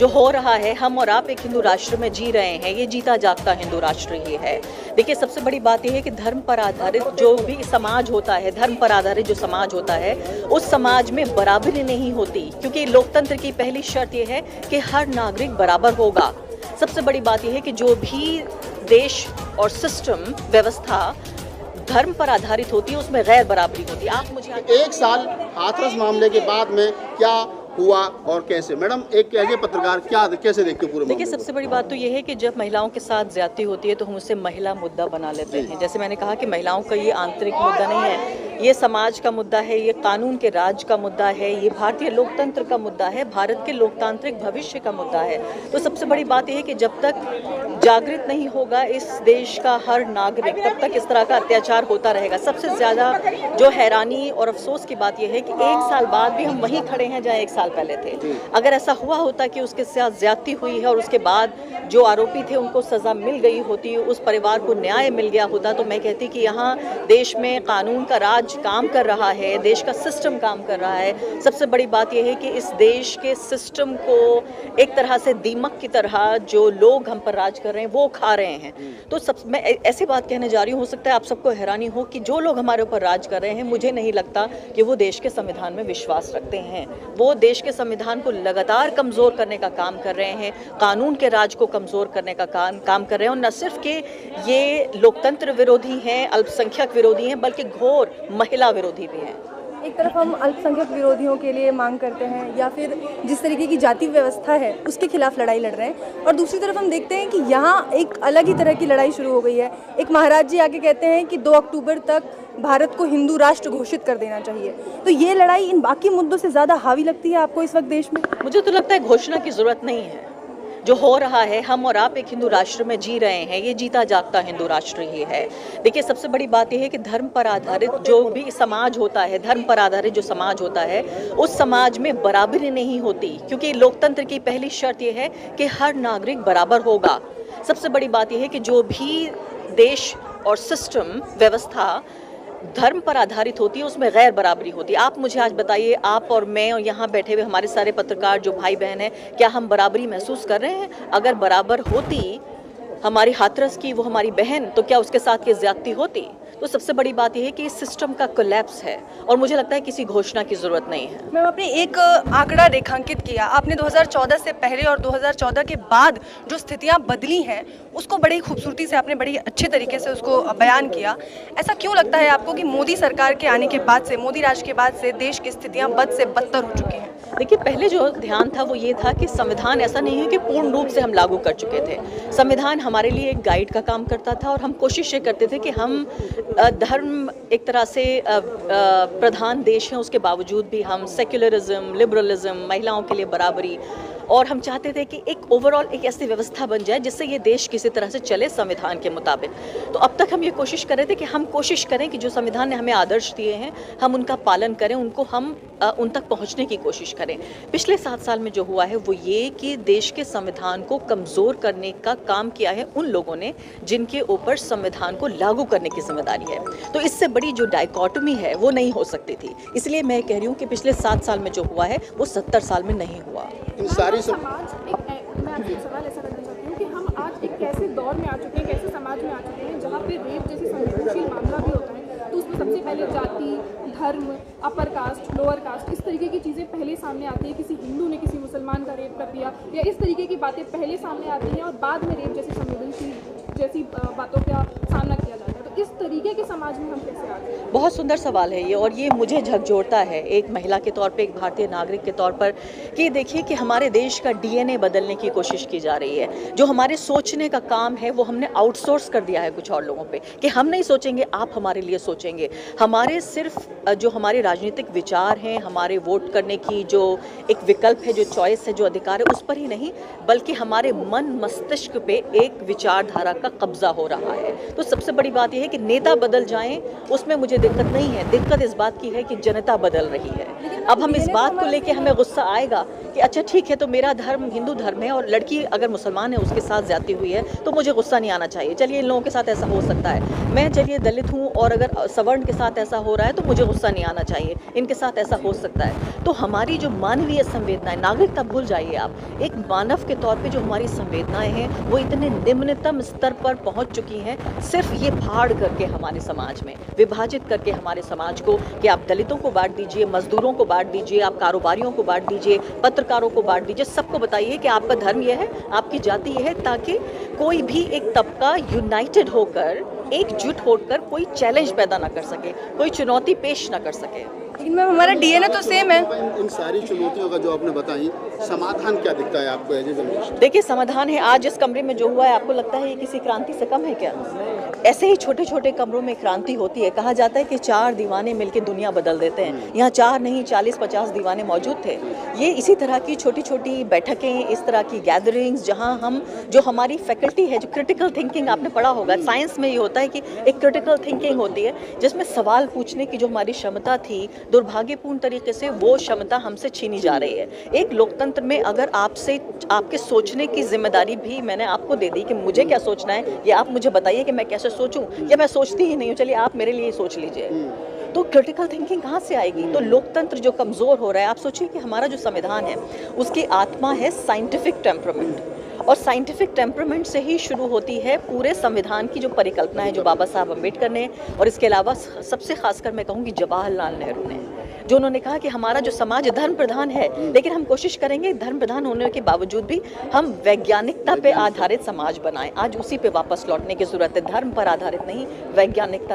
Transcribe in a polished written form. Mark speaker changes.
Speaker 1: जो हो रहा है, हम और आप एक हिंदू राष्ट्र में जी रहे हैं, ये जीता जागता हिंदू राष्ट्र ये है। देखिए, सबसे बड़ी बात यह है कि धर्म पर आधारित जो भी समाज होता है, धर्म पर आधारित जो समाज होता है, उस समाज में बराबरी नहीं होती, क्योंकि लोकतंत्र की पहली शर्त यह है कि हर नागरिक बराबर होगा। सबसे बड़ी बात यह है कि जो भी देश और सिस्टम व्यवस्था धर्म पर आधारित होती है, उसमें गैर बराबरी होती है। आप मुझे
Speaker 2: एक साल हाथरस मामले के बाद में क्या हुआ और कैसे, मैडम एक कैसे पत्रकार क्या कैसे देखते हो पूरे
Speaker 1: देखिए,
Speaker 2: मामले को?
Speaker 1: सबसे बड़ी बात तो ये है कि जब महिलाओं के साथ ज्यादती होती है तो हम उसे महिला मुद्दा बना लेते हैं। जैसे मैंने कहा कि महिलाओं का ये आंतरिक मुद्दा नहीं है, ये समाज का मुद्दा है, ये कानून के राज का मुद्दा है, ये भारतीय लोकतंत्र का मुद्दा है, भारत के लोकतांत्रिक भविष्य का मुद्दा है। तो सबसे बड़ी बात यह है कि जब तक जागृत नहीं होगा इस देश का हर नागरिक, तब तक इस तरह का अत्याचार होता रहेगा। सबसे ज्यादा जो हैरानी और अफसोस की बात यह है कि एक साल बाद भी हम वहीं खड़े हैं जहाँ एक साल पहले थे। अगर ऐसा हुआ होता कि उसके साथ ज्यादती हुई है और उसके बाद जो आरोपी थे उनको सजा मिल गई होती, उस परिवार को न्याय मिल गया होता, तो मैं कहती कि यहाँ देश में कानून का राज काम कर रहा है, देश का सिस्टम काम कर रहा है। सबसे बड़ी बात यह है कि इस देश के सिस्टम को एक तरह से दीमक की तरह जो लोग हम पर राज कर रहे हैं वो खा रहे हैं। तो मैं ऐसी बात कहने जा रही हूँ, हो सकता है आप सबको हैरानी हो कि जो लोग हमारे ऊपर राज कर रहे हैं, मुझे नहीं लगता कि वो देश के संविधान में विश्वास रखते हैं। वो देश के संविधान को लगातार कमजोर करने का काम कर रहे हैं, कानून के राज को कमजोर करने का काम कर रहे हैं। और न सिर्फ कि ये लोकतंत्र विरोधी हैं, अल्पसंख्यक विरोधी हैं, बल्कि घोर महिला विरोधी भी हैं।
Speaker 3: एक तरफ हम अल्पसंख्यक विरोधियों के लिए मांग करते हैं या फिर जिस तरीके की जाति व्यवस्था है उसके खिलाफ लड़ाई लड़ रहे हैं, और दूसरी तरफ हम देखते हैं कि यहाँ एक अलग ही तरह की लड़ाई शुरू हो गई है। एक महाराज जी आके कहते हैं कि 2 अक्टूबर तक भारत को हिंदू राष्ट्र घोषित कर देना चाहिए। तो ये लड़ाई इन बाकी मुद्दों से ज़्यादा हावी लगती है आपको इस वक्त देश में?
Speaker 1: मुझे तो लगता है घोषणा की जरूरत नहीं है। जो हो रहा है, हम और आप एक हिंदू राष्ट्र में जी रहे हैं, ये जीता जागता हिंदू राष्ट्र ही है। देखिए, सबसे बड़ी बात यह है कि धर्म पर आधारित जो भी समाज होता है, धर्म पर आधारित जो समाज होता है, उस समाज में बराबरी नहीं होती, क्योंकि लोकतंत्र की पहली शर्त यह है कि हर नागरिक बराबर होगा। सबसे बड़ी बात यह है कि जो भी देश और सिस्टम व्यवस्था धर्म पर आधारित होती है, उसमें गैर बराबरी होती है। आप मुझे आज बताइए, आप और मैं और यहाँ बैठे हुए हमारे सारे पत्रकार जो भाई बहन हैं, क्या हम बराबरी महसूस कर रहे हैं? अगर बराबर होती हमारी हाथरस की वो हमारी बहन, तो क्या उसके साथ ये ज्यादती होती? तो सबसे बड़ी बात यह है कि इस सिस्टम का कोलैप्स है और मुझे लगता है किसी घोषणा की जरूरत नहीं है।
Speaker 3: मैम, आपने एक आंकड़ा रेखांकित किया, आपने 2014 से पहले और 2014 के बाद जो स्थितियां बदली हैं उसको बड़ी खूबसूरती से आपने बड़ी अच्छे तरीके से उसको बयान किया। ऐसा क्यों लगता है आपको कि मोदी सरकार के आने के बाद से, मोदी राज के बाद से देश की स्थितियां बद से बदतर हो चुकी हैं?
Speaker 1: देखिए, पहले जो ध्यान था वो ये था कि संविधान ऐसा नहीं है कि पूर्ण रूप से हम लागू कर चुके थे। संविधान हमारे लिए एक गाइड का काम करता था और हम कोशिश ये करते थे कि हम धर्म एक तरह से प्रधान देश हैं, उसके बावजूद भी हम सेक्युलरिज्म, लिबरलिज्म, महिलाओं के लिए बराबरी, और हम चाहते थे कि एक ओवरऑल एक ऐसी व्यवस्था बन जाए जिससे ये देश किसी तरह से चले संविधान के मुताबिक। तो अब तक हम ये कोशिश कर रहे थे कि हम कोशिश करें कि जो संविधान ने हमें आदर्श दिए हैं हम उनका पालन करें, उनको हम उन तक पहुंचने की कोशिश करें। पिछले 7 साल में जो हुआ है वो ये कि देश के संविधान को कमज़ोर करने का काम किया है उन लोगों ने जिनके ऊपर संविधान को लागू करने की जिम्मेदारी है। तो इससे बड़ी जो डायकॉटमी है वो नहीं हो सकती थी। इसलिए मैं कह रही हूँ कि पिछले 7 साल में जो हुआ है वो 70 साल में नहीं हुआ।
Speaker 4: मैं आपसे एक सवाल ऐसा करना चाहती हूँ कि हम आज एक कैसे दौर में आ चुके हैं, कैसे समाज में आ चुके हैं जहाँ पे रेप जैसे संवेदनशील मामला भी होता है तो उसमें सबसे पहले जाति, धर्म, अपर कास्ट, लोअर कास्ट, इस तरीके की चीज़ें पहले सामने आती है। किसी हिंदू ने किसी मुसलमान का रेप कर दिया या इस तरीके की बातें पहले सामने आती हैं और बाद में रेप जैसी संवेदनशील जैसी बातों का सामना किया जाता है। तो इस तरीके के समाज में हम कैसे आ गए?
Speaker 1: बहुत सुंदर सवाल है ये, और ये मुझे झकझोरता है एक महिला के तौर पे, एक भारतीय नागरिक के तौर पर, कि देखिए कि हमारे देश का डीएनए बदलने की कोशिश की जा रही है। जो हमारे सोचने का काम है वो हमने आउटसोर्स कर दिया है कुछ और लोगों पे, कि हम नहीं सोचेंगे, आप हमारे लिए सोचेंगे। हमारे सिर्फ जो हमारे राजनीतिक विचार हैं, हमारे वोट करने की जो एक विकल्प है, जो चॉइस है, जो अधिकार है, उस पर ही नहीं बल्कि हमारे मन मस्तिष्क पे एक विचारधारा का कब्जा हो रहा है। तो सबसे बड़ी बात यह चाहिए कि नेता बदल जाएं, उसमें मुझे दिक्कत नहीं है। दिक्कत इस बात की है कि जनता बदल रही है। अब हम इस बात को लेके हमें गुस्सा आएगा कि अच्छा ठीक है, तो मेरा धर्म हिंदू धर्म है और लड़की अगर मुसलमान है उसके साथ ज्यादती हुई है तो मुझे गुस्सा नहीं आना चाहिए। चलिए इन लोगों के साथ ऐसा हो सकता है, मैं चलिए दलित हूँ और अगर सवर्ण के साथ ऐसा हो रहा है तो मुझे गुस्सा नहीं आना चाहिए, इनके साथ ऐसा हो सकता है। तो हमारी जो मानवीय संवेदनाएं, नागरिकता भूल जाइए आप, एक मानव के तौर पे जो हमारी संवेदनाएं हैं वो इतने निम्नतम स्तर पर पहुंच चुकी हैं, सिर्फ ये फाड़ करके हमारे समाज में विभाजित करके हमारे समाज को, कि आप दलितों को बांट दीजिए, मजदूरों को बांट दीजिए, आप कारोबारियों को बांट दीजिए, पत्रकारों को बांट दीजिए, सबको बताइए कि आपका धर्म यह है, आपकी जाति यह है, ताकि कोई भी एक तबका यूनाइटेड होकर, एकजुट होकर कोई चैलेंज पैदा ना कर सके, कोई चुनौती पेश ना कर सके।
Speaker 3: लेकिन मैम हमारा डीएनए तो सेम है।
Speaker 2: इन सारी चुनौतियों का जो आपने बताई, समाधान क्या दिखता है आपको एज ए जर्नलिस्ट?
Speaker 1: देखिए समाधान है, आज इस कमरे में जो हुआ है आपको लगता है ये किसी क्रांति से कम है क्या? ऐसे ही छोटे छोटे कमरों में क्रांति होती है। कहा जाता है कि 4 दीवाने मिलकर दुनिया बदल देते हैं, यहाँ 4 नहीं 40-50 दीवाने मौजूद थे। ये इसी तरह की छोटी छोटी बैठकें, इस तरह की गैदरिंग्स, जहाँ हम जो हमारी फैकल्टी है, जो क्रिटिकल थिंकिंग आपने पढ़ा होगा, साइंस में ये होता है कि एक क्रिटिकल थिंकिंग होती है जिसमें सवाल पूछने की जो हमारी क्षमता थी, दुर्भाग्यपूर्ण तरीके से वो क्षमता हमसे छीनी जा रही है। एक लोकतंत्र में अगर आपसे आपके सोचने की जिम्मेदारी भी मैंने आपको दे दी कि मुझे क्या सोचना है, ये आप मुझे बताइए कि मैं कैसे सोचूं, या मैं सोचती ही नहीं हूँ, चलिए आप मेरे लिए सोच लीजिए, तो क्रिटिकल थिंकिंग कहाँ से आएगी? तो लोकतंत्र जो कमज़ोर हो रहा है, आप सोचिए कि हमारा जो संविधान है उसकी आत्मा है साइंटिफिक टेम्परामेंट, और साइंटिफिक टेम्परामेंट से ही शुरू होती है पूरे संविधान की जो परिकल्पना है जो बाबा साहब अम्बेडकर ने, और इसके अलावा सबसे खासकर मैं कहूँगी जवाहरलाल नेहरू ने, जो उन्होंने कहा कि हमारा जो समाज धर्म प्रधान है, लेकिन हम कोशिश करेंगे धर्म प्रधान होने के बावजूद भी हम वैज्ञानिकता पे आधारित समाज बनाएं। आज उसी पे वापस लौटने की जरूरत है, धर्म पर आधारित नहीं, वैज्ञानिकता।